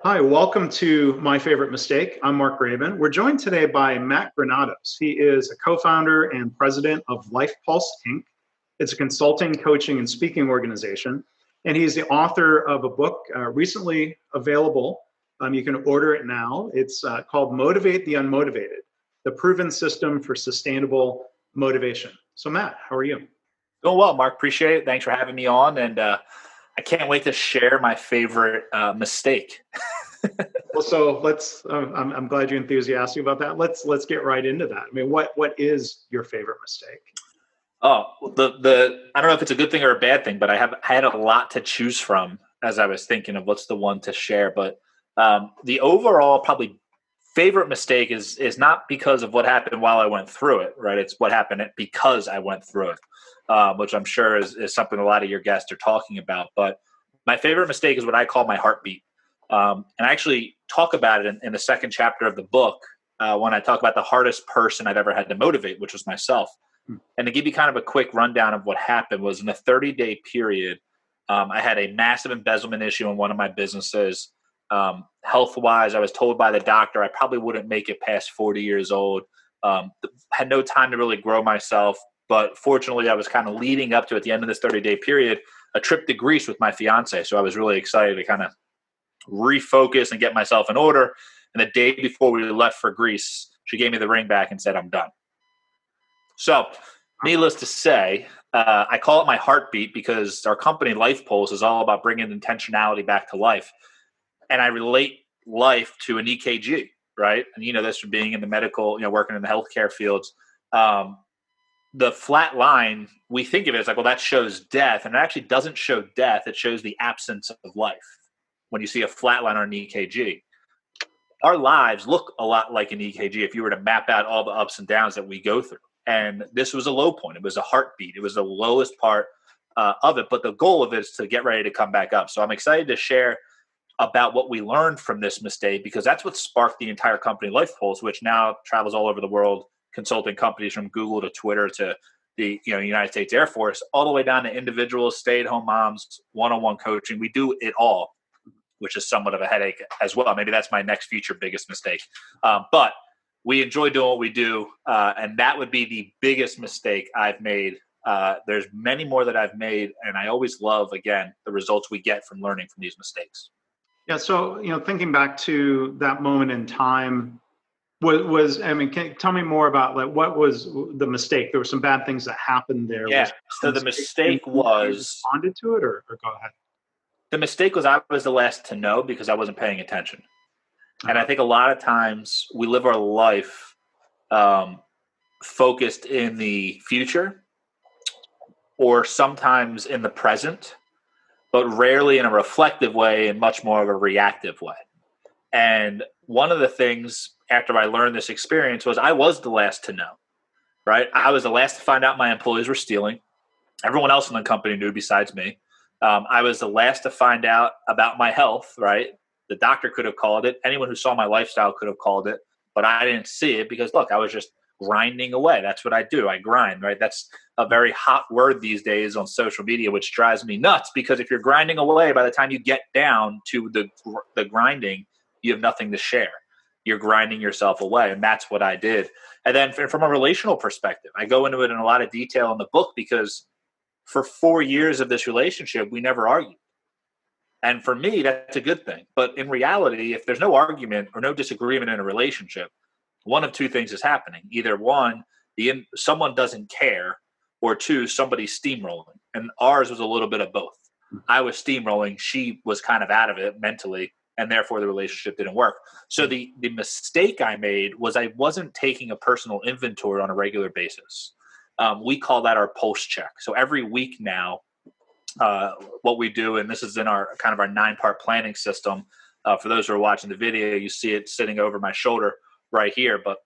Hi, welcome to My Favorite Mistake. I'm Mark Graven. We're joined today by Matt Granados. He is a co-founder and president of LifePulse Inc. It's a consulting, coaching, and speaking organization. And he's the author of a book recently available. You can order it now. It's called Motivate the Unmotivated, the proven system for sustainable motivation. So Matt, how are you? Doing well, Mark. Appreciate it. Thanks for having me on. And I can't wait to share my favorite mistake. Well, so let's. I'm glad you're enthusiastic about that. Let's get right into that. I mean, what is your favorite mistake? Oh, the I don't know if it's a good thing or a bad thing, but I had a lot to choose from as I was thinking of what's the one to share. But the overall probably favorite mistake is not because of what happened while I went through it, right? It's what happened because I went through it, which I'm sure is something a lot of your guests are talking about. But my favorite mistake is what I call my heartbeat. And I actually talk about it in the second chapter of the book when I talk about the hardest person I've ever had to motivate, which was myself. And to give you kind of a quick rundown of what happened was in a 30-day period, I had a massive embezzlement issue in one of my businesses. Health-wise, I was told by the doctor I probably wouldn't make it past 40 years old. Had no time to really grow myself. But fortunately, I was kind of leading up to, at the end of this 30-day period, a trip to Greece with my fiance. So I was really excited to kind of refocus and get myself in order. And the day before we left for Greece, she gave me the ring back and said, I'm done. So needless to say, I call it my heartbeat because our company LifePulse is all about bringing intentionality back to life. And I relate life to an EKG, right? And you know this from being in the medical, working in the healthcare fields. The flat line, we think of it as like, well, that shows death. And it actually doesn't show death. It shows the absence of life. When you see a flat line on an EKG, our lives look a lot like an EKG if you were to map out all the ups and downs that we go through. And this was a low point. It was a heartbeat. It was the lowest part of it. But the goal of it is to get ready to come back up. So I'm excited to share about what we learned from this mistake, because that's what sparked the entire company LifePulse, which now travels all over the world, consulting companies from Google to Twitter to the United States Air Force, all the way down to individuals, stay-at-home moms, one-on-one coaching. We do it all, which is somewhat of a headache as well. Maybe that's my next future biggest mistake. But we enjoy doing what we do, and that would be the biggest mistake I've made. There's many more that I've made, and I always love, again, the results we get from learning from these mistakes. Yeah. So thinking back to that moment in time, can you tell me more about like what was the mistake? There were some bad things that happened there. Yeah. So the mistake was responded to it, or go ahead. The mistake was I was the last to know because I wasn't paying attention. And I think a lot of times we live our life focused in the future or sometimes in the present, but rarely in a reflective way and much more of a reactive way. And one of the things after I learned this experience was I was the last to know, right? I was the last to find out my employees were stealing. Everyone else in the company knew besides me. I was the last to find out about my health, right? The doctor could have called it. Anyone who saw my lifestyle could have called it, but I didn't see it because, look, I was just grinding away. That's what I do. I grind, right? That's a very hot word these days on social media, which drives me nuts because if you're grinding away, by the time you get down to the grinding, you have nothing to share. You're grinding yourself away, and that's what I did. And then from a relational perspective, I go into it in a lot of detail in the book because for 4 years of this relationship, we never argued. And for me, that's a good thing. But in reality, if there's no argument or no disagreement in a relationship, one of two things is happening. Either one, someone doesn't care, or two, somebody's steamrolling. And ours was a little bit of both. I was steamrolling. She was kind of out of it mentally, and therefore the relationship didn't work. So the mistake I made was I wasn't taking a personal inventory on a regular basis. We call that our pulse check. So every week now, what we do, and this is in our kind of our 9-part planning system. For those who are watching the video, you see it sitting over my shoulder right here. But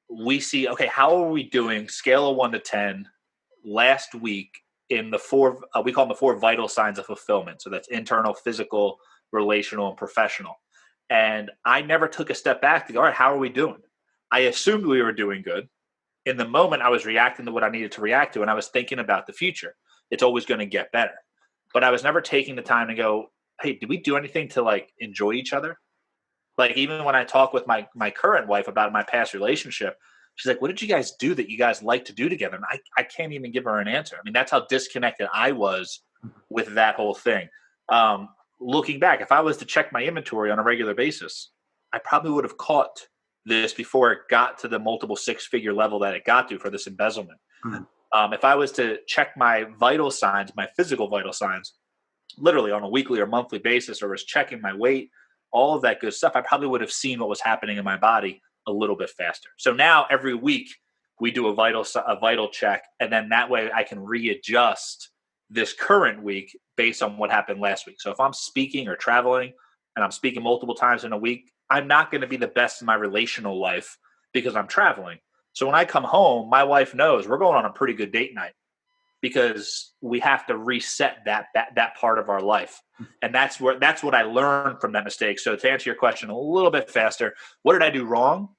we see, okay, how are we doing? Scale of 1 to 10 last week in the four, we call them the 4 vital signs of fulfillment. So that's internal, physical, relational, and professional. And I never took a step back to go, all right, how are we doing? I assumed we were doing good. In the moment, I was reacting to what I needed to react to, and I was thinking about the future. It's always going to get better. But I was never taking the time to go, hey, did we do anything to like enjoy each other? Like even when I talk with my current wife about my past relationship, she's like, what did you guys do that you guys like to do together? And I can't even give her an answer. I mean, that's how disconnected I was with that whole thing. Looking back, if I was to check my inventory on a regular basis, I probably would have caught this before it got to the multiple six-figure level that it got to for this embezzlement. If I was to check my vital signs, my physical vital signs, literally on a weekly or monthly basis, or was checking my weight, all of that good stuff, I probably would have seen what was happening in my body a little bit faster. So now every week we do a vital check, and then that way I can readjust this current week based on what happened last week. So if I'm speaking or traveling and I'm speaking multiple times in a week, I'm not going to be the best in my relational life because I'm traveling. So when I come home, my wife knows we're going on a pretty good date night because we have to reset that part of our life. And that's what I learned from that mistake. So to answer your question a little bit faster, what did I do wrong?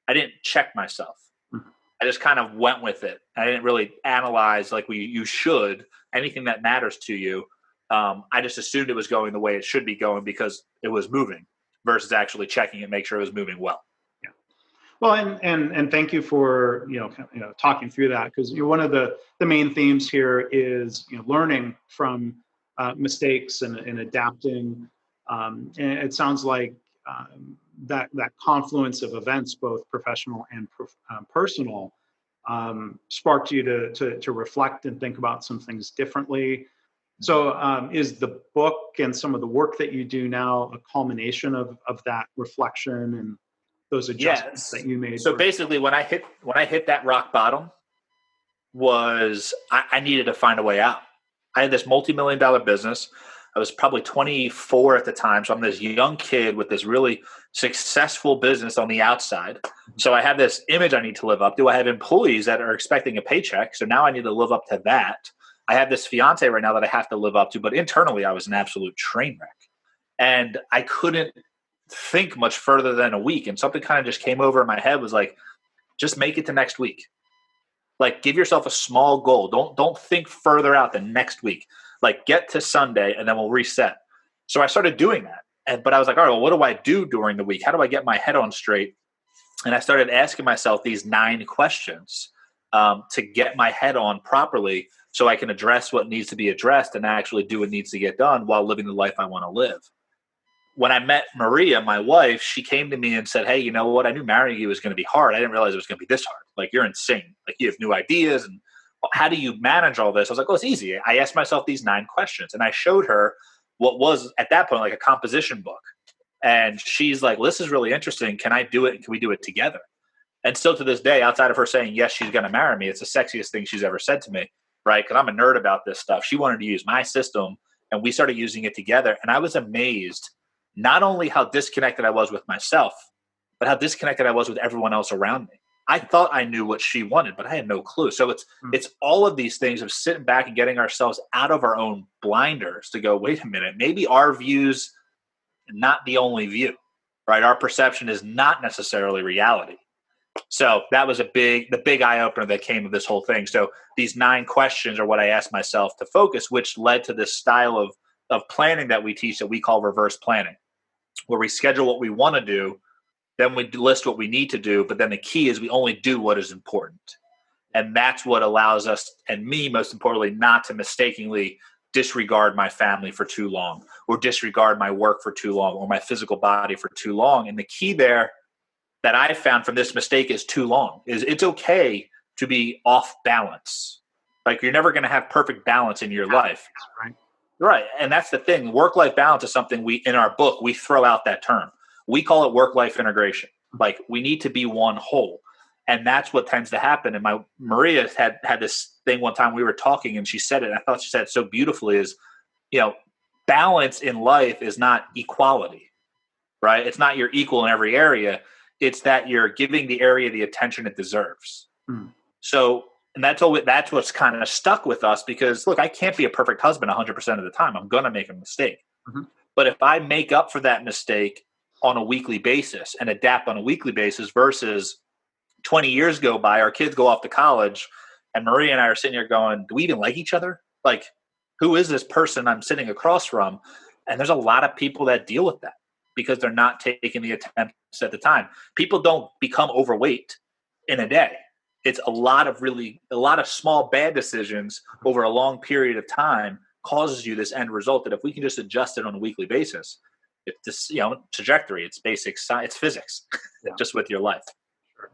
I didn't check myself. I just kind of went with it. I didn't really analyze like you should anything that matters to you. I just assumed it was going the way it should be going because it was moving versus actually checking it, make sure it was moving well. Yeah. Well, and thank you for talking through that, because one of the main themes here is learning from mistakes and adapting. And it sounds like that confluence of events, both professional and personal, sparked you to reflect and think about some things differently. So is the book and some of the work that you do now a culmination of that reflection and those adjustments that you made? So basically when I hit that rock bottom was I needed to find a way out. I had this multi-million-dollar business. I was probably 24 at the time. So I'm this young kid with this really successful business on the outside. So I have this image I need to live up to. I have employees that are expecting a paycheck. So now I need to live up to that. I have this fiance right now that I have to live up to, but internally I was an absolute train wreck. And I couldn't think much further than a week. And something kind of just came over in my head, was like, just make it to next week. Like give yourself a small goal. Don't think further out than next week. Like get to Sunday and then we'll reset. So I started doing that. But I was like, all right, well, what do I do during the week? How do I get my head on straight? And I started asking myself these 9 questions to get my head on properly so I can address what needs to be addressed and actually do what needs to get done while living the life I want to live. When I met Maria, my wife, she came to me and said, hey, you know what? I knew marrying you was going to be hard. I didn't realize it was going to be this hard. Like, you're insane. Like, you have new ideas. And how do you manage all this? I was like, oh, it's easy. I asked myself these 9 questions. And I showed her what was, at that point, like a composition book. And she's like, well, this is really interesting. Can I do it? Can we do it together? And still to this day, outside of her saying, yes, she's going to marry me, it's the sexiest thing she's ever said to me, right? Because I'm a nerd about this stuff. She wanted to use my system, and we started using it together. And I was amazed not only how disconnected I was with myself, but how disconnected I was with everyone else around me. I thought I knew what she wanted, but I had no clue. So it's all of these things of sitting back and getting ourselves out of our own blinders to go, wait a minute, maybe our view's not the only view, right? Our perception is not necessarily reality. So that was the big eye opener that came of this whole thing. So these 9 questions are what I asked myself to focus, which led to this style of planning that we teach that we call reverse planning, where we schedule what we want to do, then we list what we need to do, but then the key is we only do what is important. And that's what allows us, and me most importantly, not to mistakenly disregard my family for too long, or disregard my work for too long, or my physical body for too long. And the key there that I found from this mistake is too long. Is it's okay to be off balance. Like, you're never going to have perfect balance in your life. Right. And that's the thing. Work-life balance is something in our book, we throw out that term. We call it work-life integration. Like, we need to be one whole. And that's what tends to happen. And Maria had this thing one time we were talking, and she said it, and I thought she said it so beautifully, is, balance in life is not equality, right? It's not you're equal in every area. It's that you're giving the area the attention it deserves. So, and that's what's kind of stuck with us, because look, I can't be a perfect husband 100% of the time. I'm going to make a mistake. But if I make up for that mistake on a weekly basis and adapt on a weekly basis versus 20 years go by, our kids go off to college, and Maria and I are sitting here going, do we even like each other? Like, who is this person I'm sitting across from? And there's a lot of people that deal with that because they're not taking the attempts at the time. People don't become overweight in a day. It's a lot of small bad decisions over a long period of time causes you this end result that if we can just adjust it on a weekly basis, it's this, trajectory, it's basic science, it's physics, just with your life. Sure.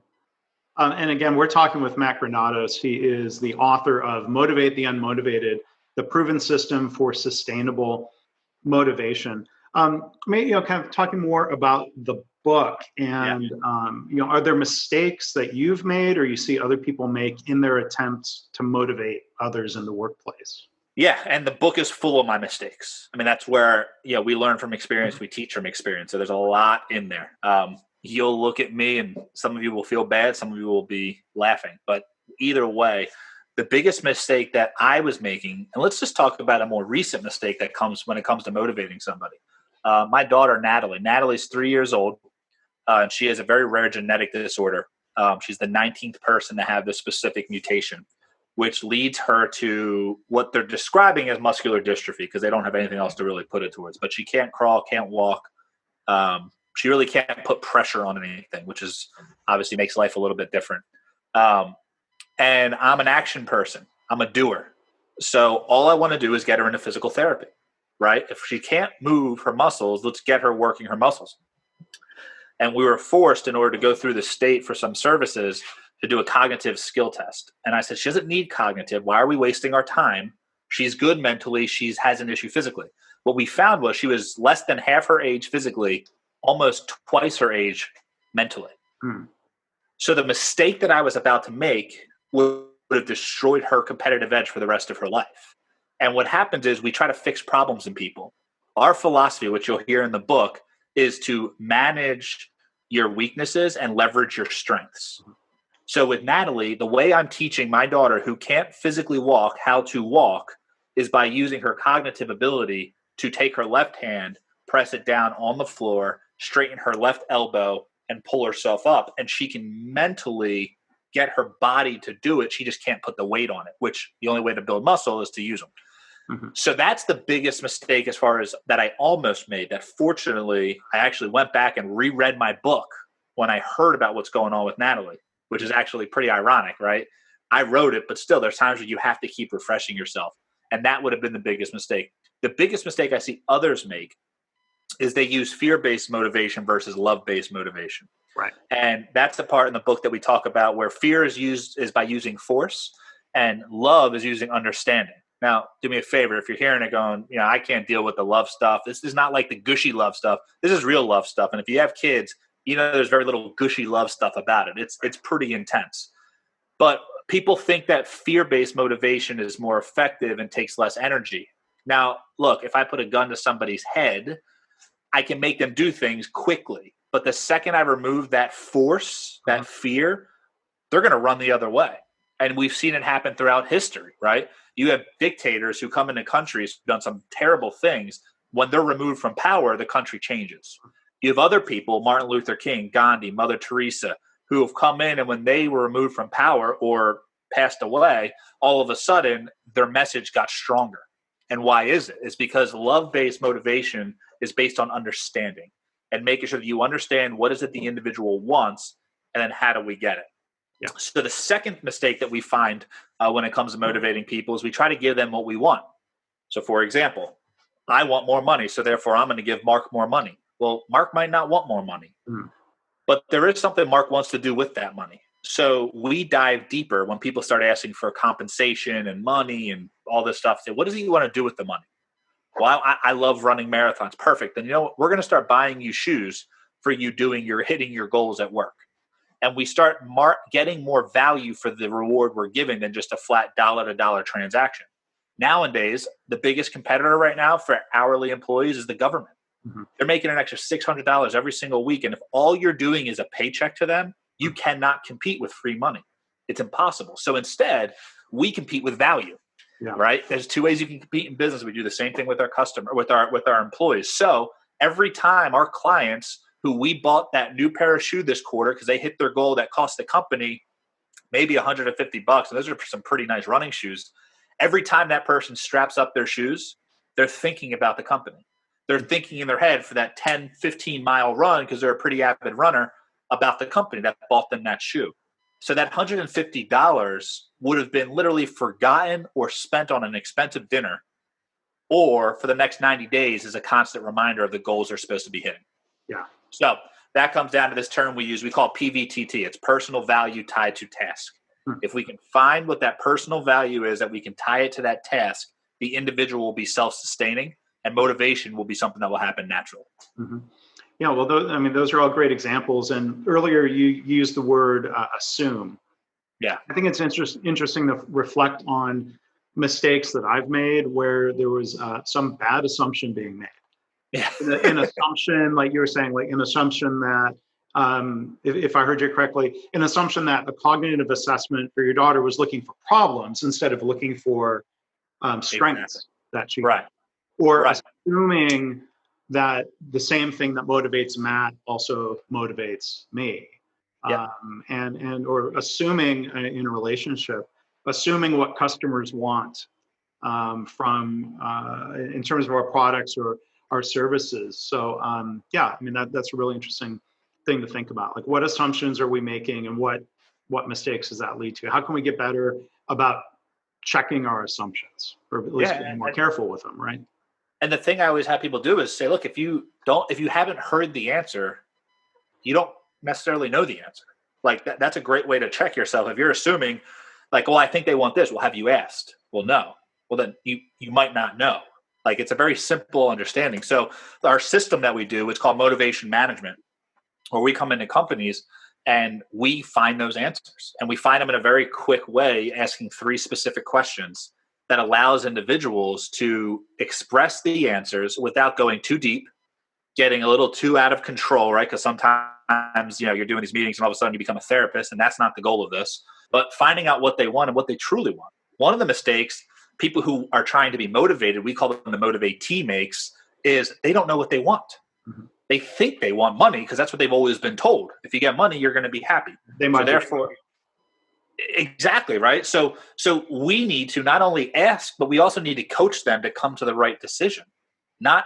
And again, we're talking with Matt Granados. He is the author of Motivate the Unmotivated, the proven system for sustainable motivation. Maybe, kind of talking more about the book and, are there mistakes that you've made or you see other people make in their attempts to motivate others in the workplace? Yeah, and the book is full of my mistakes. I mean, that's where, we learn from experience, we teach from experience. So there's a lot in there. You'll look at me and some of you will feel bad, some of you will be laughing. But either way, the biggest mistake that I was making, and let's just talk about a more recent mistake that comes when it comes to motivating somebody. My daughter, Natalie's 3 years old, and she has a very rare genetic disorder. She's the 19th person to have this specific mutation, which leads her to what they're describing as muscular dystrophy because they don't have anything else to really put it towards. But she can't crawl, can't walk. She really can't put pressure on anything, which is obviously makes life a little bit different. And I'm an action person. I'm a doer. So all I want to do is get her into physical therapy, right? If she can't move her muscles, let's get her working her muscles. And we were forced, in order to go through the state for some services, to do a cognitive skill test. And I said, she doesn't need cognitive. Why are we wasting our time? She's good mentally. She has an issue physically. What we found was she was less than half her age physically, almost twice her age mentally. So the mistake that I was about to make would have destroyed her competitive edge for the rest of her life. And what happens is we try to fix problems in people. Our philosophy, which you'll hear in the book, is to manage your weaknesses and leverage your strengths. So with Natalie, the way I'm teaching my daughter who can't physically walk how to walk is by using her cognitive ability to take her left hand, press it down on the floor, straighten her left elbow, and pull herself up. And she can mentally get her body to do it. She just can't put the weight on it, which the only way to build muscle is to use them. So that's the biggest mistake as far as that I almost made, that fortunately I actually went back and reread my book when I heard about what's going on with Natalie, which is actually pretty ironic, right? I wrote it, but still there's times where you have to keep refreshing yourself. And that would have been the biggest mistake. The biggest mistake I see others make is they use fear-based motivation versus love-based motivation. Right. And that's the part in the book that we talk about where fear is by using force and love is using understanding. Now, do me a favor, if you're hearing it going, I can't deal with the love stuff. This is not like the gushy love stuff. This is real love stuff. And if you have kids, there's very little gushy love stuff about it. It's pretty intense. But people think that fear-based motivation is more effective and takes less energy. Now, look, if I put a gun to somebody's head, I can make them do things quickly. But the second I remove that force, that fear, they're going to run the other way. And we've seen it happen throughout history, right? You have dictators who come into countries who've done some terrible things. When they're removed from power, the country changes. You have other people, Martin Luther King, Gandhi, Mother Teresa, who have come in and when they were removed from power or passed away, all of a sudden their message got stronger. And why is it? It's because love-based motivation is based on understanding and making sure that you understand what is it the individual wants and then how do we get it. Yeah. So the second mistake that we find when it comes to motivating people is we try to give them what we want. So for example, I want more money, so therefore I'm going to give Mark more money. Well, Mark might not want more money, but there is something Mark wants to do with that money. So we dive deeper when people start asking for compensation and money and all this stuff. Say, what does he want to do with the money? Well, I love running marathons. Perfect. Then we're going to start buying you shoes for you hitting your goals at work. And we start getting more value for the reward we're giving than just a flat dollar-to-dollar transaction. Nowadays, the biggest competitor right now for hourly employees is the government. They're making an extra $600 every single week. And if all you're doing is a paycheck to them, you cannot compete with free money. It's impossible. So instead, we compete with value, right? There's two ways you can compete in business. We do the same thing with our with our employees. So every time our clients who we bought that new pair of shoe this quarter because they hit their goal that cost the company maybe $150, and those are some pretty nice running shoes. Every time that person straps up their shoes, they're thinking about the company. They're thinking in their head for that 10, 15-mile run, because they're a pretty avid runner, about the company that bought them that shoe. So that $150 would have been literally forgotten or spent on an expensive dinner, or for the next 90 days is a constant reminder of the goals they're supposed to be hitting. Yeah. So that comes down to this term we use. We call it PVTT. It's personal value tied to task. If we can find what that personal value is, that we can tie it to that task, the individual will be self-sustaining, and motivation will be something that will happen naturally. Mm-hmm. Yeah, well, those are all great examples. And earlier you used the word assume. Yeah. I think it's interesting to reflect on mistakes that I've made where there was some bad assumption being made. Yeah. An assumption, like you were saying, like an assumption that, if I heard you correctly, an assumption that a cognitive assessment for your daughter was looking for problems instead of looking for strengths that she had. Or assuming that the same thing that motivates Matt also motivates me. Or assuming in a relationship, assuming what customers want in terms of our products or our services. So that's a really interesting thing to think about. Like, what assumptions are we making, and what mistakes does that lead to? How can we get better about checking our assumptions, or at least being more careful with them, right? And the thing I always have people do is say, look, if you haven't heard the answer, you don't necessarily know the answer. Like that's a great way to check yourself. If you're assuming like, well, I think they want this. Well, have you asked? Well, no. Well, then you might not know. Like, it's a very simple understanding. So our system that we do, it's called motivation management, where we come into companies and we find those answers, and we find them in a very quick way, asking 3 specific questions that allows individuals to express the answers without going too deep, getting a little too out of control, right? Because sometimes, you're doing these meetings and all of a sudden you become a therapist, and that's not the goal of this. But finding out what they want and what they truly want. One of the mistakes people who are trying to be motivated, we call them the motivatee, makes, is they don't know what they want. Mm-hmm. They think they want money because that's what they've always been told. If you get money, you're going to be happy. Exactly, right? So we need to not only ask, but we also need to coach them to come to the right decision, not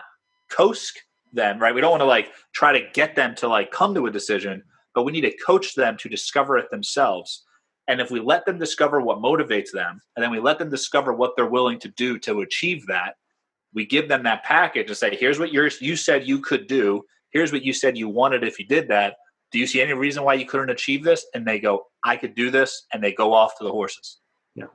coax them, right? We don't want to try to get them to come to a decision, but we need to coach them to discover it themselves. And if we let them discover what motivates them, and then we let them discover what they're willing to do to achieve that, we give them that package and say, here's what you said you could do. Here's what you said you wanted if you did that. Do you see any reason why you couldn't achieve this? And they go, I could do this. And they go off to the horses. Yeah.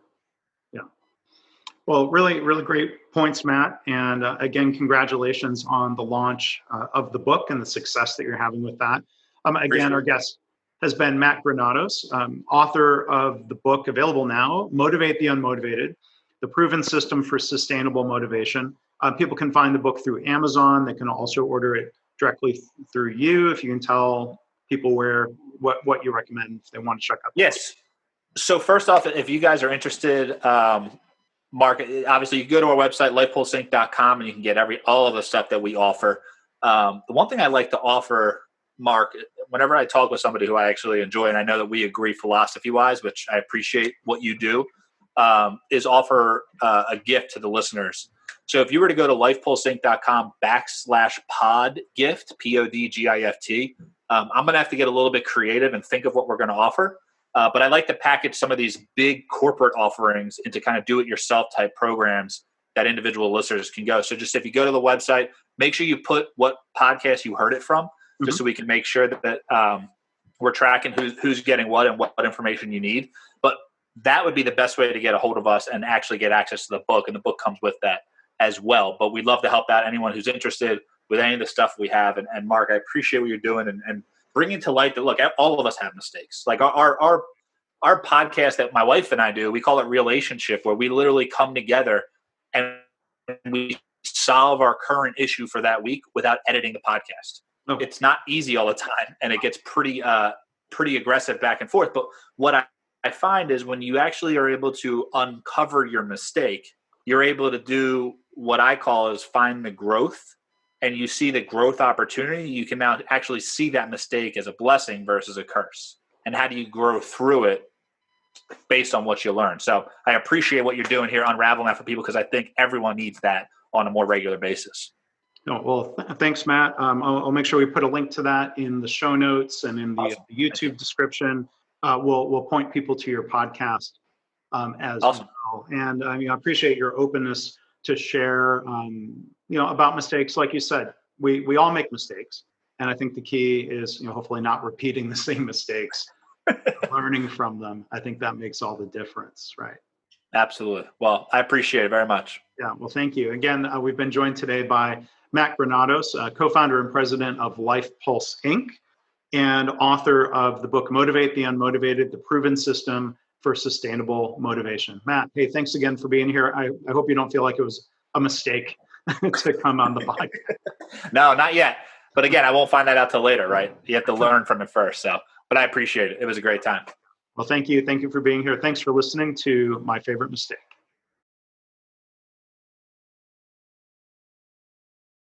Well, really, really great points, Matt. And again, congratulations on the launch of the book and the success that you're having with that. Again, our guest has been Matt Granados, author of the book available now, Motivate the Unmotivated, The Proven System for Sustainable Motivation. People can find the book through Amazon. They can also order it directly through you, if you can tell people what you recommend if they want to check out. Yes. So first off, if you guys are interested, Mark, obviously you go to our website, LifePulseInc.com, and you can get all of the stuff that we offer. The one thing I like to offer, Mark, whenever I talk with somebody who I actually enjoy, and I know that we agree philosophy-wise, which I appreciate what you do, is offer a gift to the listeners. So if you were to go to LifePulseInc.com/pod gift, PODGIFT, I'm going to have to get a little bit creative and think of what we're going to offer. But I like to package some of these big corporate offerings into kind of do-it-yourself type programs that individual listeners can go. So just if you go to the website, make sure you put what podcast you heard it from, just so we can make sure that we're tracking who's getting what and what information you need. But that would be the best way to get a hold of us and actually get access to the book. And the book comes with that as well. But we'd love to help out anyone who's interested with any of the stuff we have. And Mark, I appreciate what you're doing and bringing to light that, look, all of us have mistakes. Like our podcast that my wife and I do, we call it REALationship, where we literally come together and we solve our current issue for that week without editing the podcast. Okay. It's not easy all the time, and it gets pretty aggressive back and forth. But what I find is when you actually are able to uncover your mistake, you're able to do what I call is find the growth, and you see the growth opportunity. You can now actually see that mistake as a blessing versus a curse. And how do you grow through it based on what you learn? So I appreciate what you're doing here, unraveling that for people, because I think everyone needs that on a more regular basis. No, well, thanks, Matt. I'll make sure we put a link to that in the show notes and in the Awesome. YouTube description. We'll point people to your podcast as Awesome. well. And I appreciate your openness to share, about mistakes. Like you said, we all make mistakes, and I think the key is, hopefully not repeating the same mistakes, learning from them. I think that makes all the difference, right? Absolutely. Well, I appreciate it very much. Yeah. Well, thank you again. We've been joined today by Matt Granados, co-founder and president of LifePulse Inc., and author of the book Motivate the Unmotivated: The Proven System for Sustainable Motivation. Matt, hey, thanks again for being here. I hope you don't feel like it was a mistake to come on the podcast. No, not yet. But again, I won't find that out till later, right? You have to learn from it first. But I appreciate it. It was a great time. Well, thank you. Thank you for being here. Thanks for listening to My Favorite Mistake.